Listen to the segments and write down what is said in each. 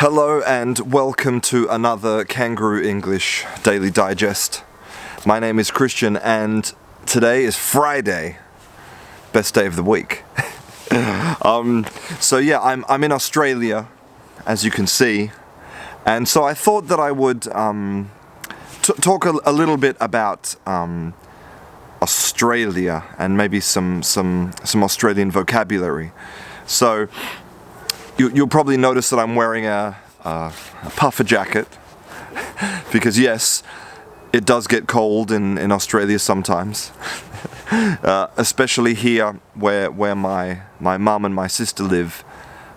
Hello and welcome to another Canguro English Daily Digest. My name is Christian and today is Friday, best day of the week. I'm in Australia, as you can see, and so I thought that I would talk a little bit about Australia and maybe some Australian vocabulary. So you'll probably notice that I'm wearing a puffer jacket because yes, it does get cold in Australia sometimes, especially here where my mum and my sister live,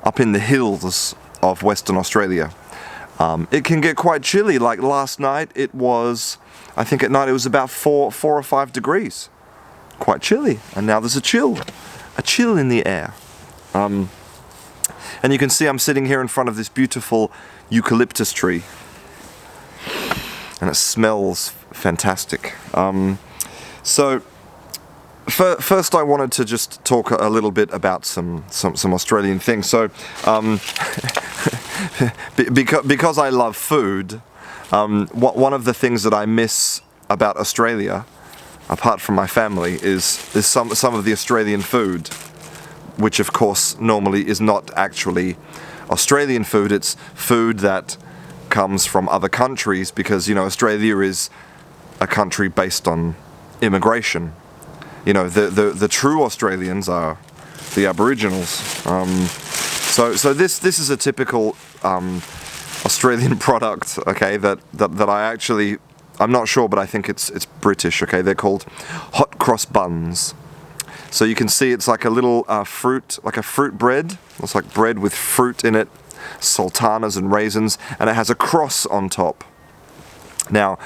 up in the hills of Western Australia. It can get quite chilly. Like last night, I think at night it was about 4 or 5 degrees, quite chilly, and now there's a chill in the air. And you can see I'm sitting here in front of this beautiful eucalyptus tree, and it smells fantastic. So first I wanted to just talk a little bit about some Australian things. So because I love food, one of the things that I miss about Australia, apart from my family, is some of the Australian food, which of course normally is not actually Australian food. It's food that comes from other countries because, Australia is a country based on immigration. The true Australians are the Aboriginals. So this is a typical Australian product, okay, that I'm not sure, but I think it's British, okay. They're called hot cross buns. So you can see it's like a little fruit bread. It's like bread with fruit in it, sultanas and raisins, and it has a cross on top. Now,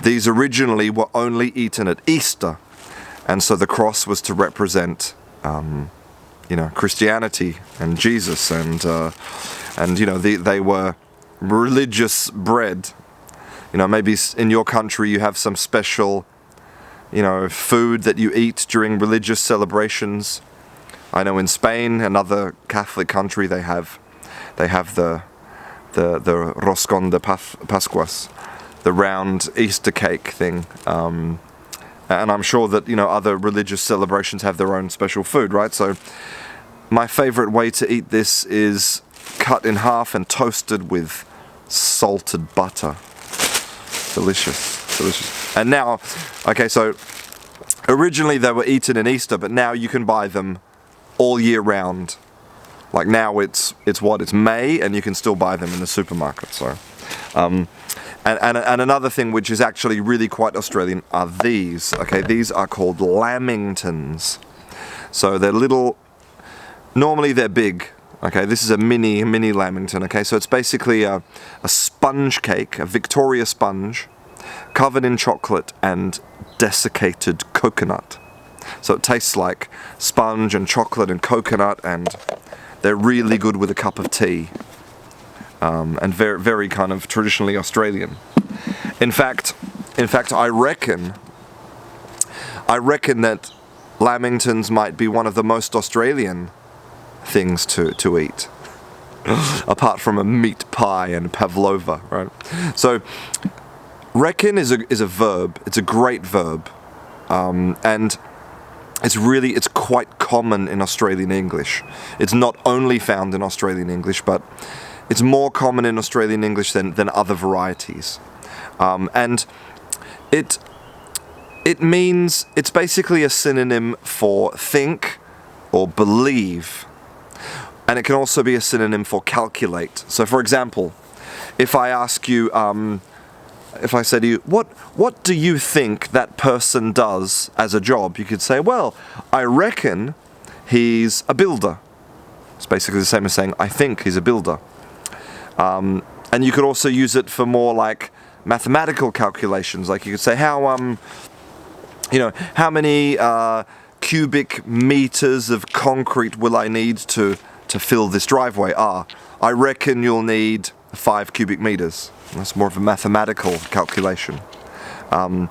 these originally were only eaten at Easter, and so the cross was to represent, Christianity and Jesus, and they were religious bread. Maybe in your country you have some special food that you eat during religious celebrations. I know in Spain, another Catholic country, they have the roscón de Pascuas, the round Easter cake thing. And I'm sure that other religious celebrations have their own special food, right? So my favorite way to eat this is cut in half and toasted with salted butter. Delicious. And now, okay, so originally they were eaten in Easter, but now you can buy them all year round. Like now it's May, and you can still buy them in the supermarket. So, and another thing which is actually really quite Australian are these. Okay, these are called lamingtons. So they're little. Normally they're big. Okay, this is a mini lamington. Okay, so it's basically a sponge cake, a Victoria sponge, covered in chocolate and desiccated coconut. So it tastes like sponge and chocolate and coconut, and they're really good with a cup of tea. And very, very kind of traditionally Australian. In fact, I reckon that lamingtons might be one of the most Australian things to eat, apart from a meat pie and pavlova, right? So reckon is a verb. It's a great verb, and it's quite common in Australian English. It's not only found in Australian English, but it's more common in Australian English than other varieties, and it means, it's basically a synonym for think or believe. And it can also be a synonym for calculate. So for example, if I ask you, if I say to you, what do you think that person does as a job? You could say, well, I reckon he's a builder. It's basically the same as saying, I think he's a builder. And you could also use it for more like mathematical calculations. Like you could say, how many cubic meters of concrete will I need to fill this driveway? I reckon you'll need 5 cubic meters. That's more of a mathematical calculation. And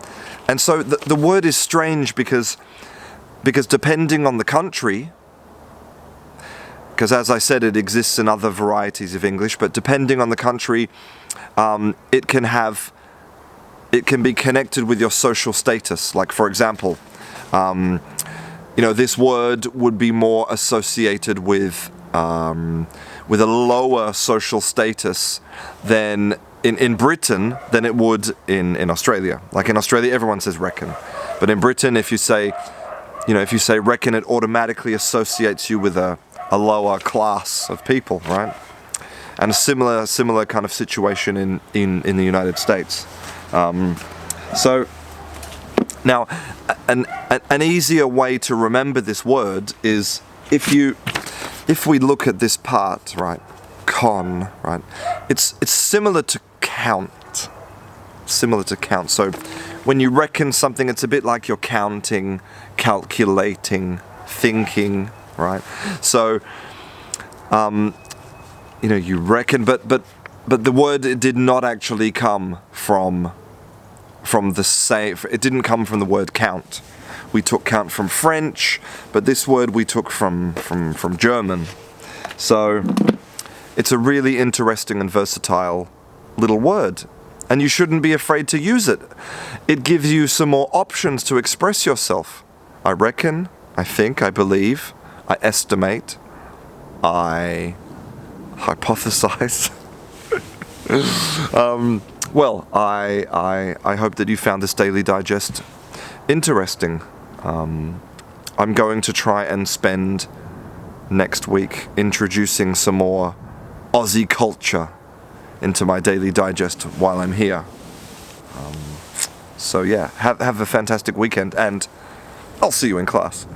so the word is strange because depending on the country, because as I said, it exists in other varieties of English, but depending on the country, it can be connected with your social status. Like, for example, this word would be more associated with a lower social status than in Britain than it would in Australia. Like in Australia, everyone says reckon, but in Britain, if you say reckon, it automatically associates you with a lower class of people, right? And a similar kind of situation in the United States. So now, an easier way to remember this word is if we look at this part, right, con, right, it's similar to count. Similar to count. So when you reckon something, it's a bit like you're counting, calculating, thinking, right? So you reckon, but the word, it did not actually come from the same. It didn't come from the word count. We took count from French, but this word we took from German. So it's a really interesting and versatile little word, and you shouldn't be afraid to use it. It gives you some more options to express yourself. I reckon, I think, I believe, I estimate, I hypothesize. Well, I hope that you found this Daily Digest interesting. I'm going to try and spend next week introducing some more Aussie culture into my Daily Digest while I'm here. So yeah, have a fantastic weekend, and I'll see you in class.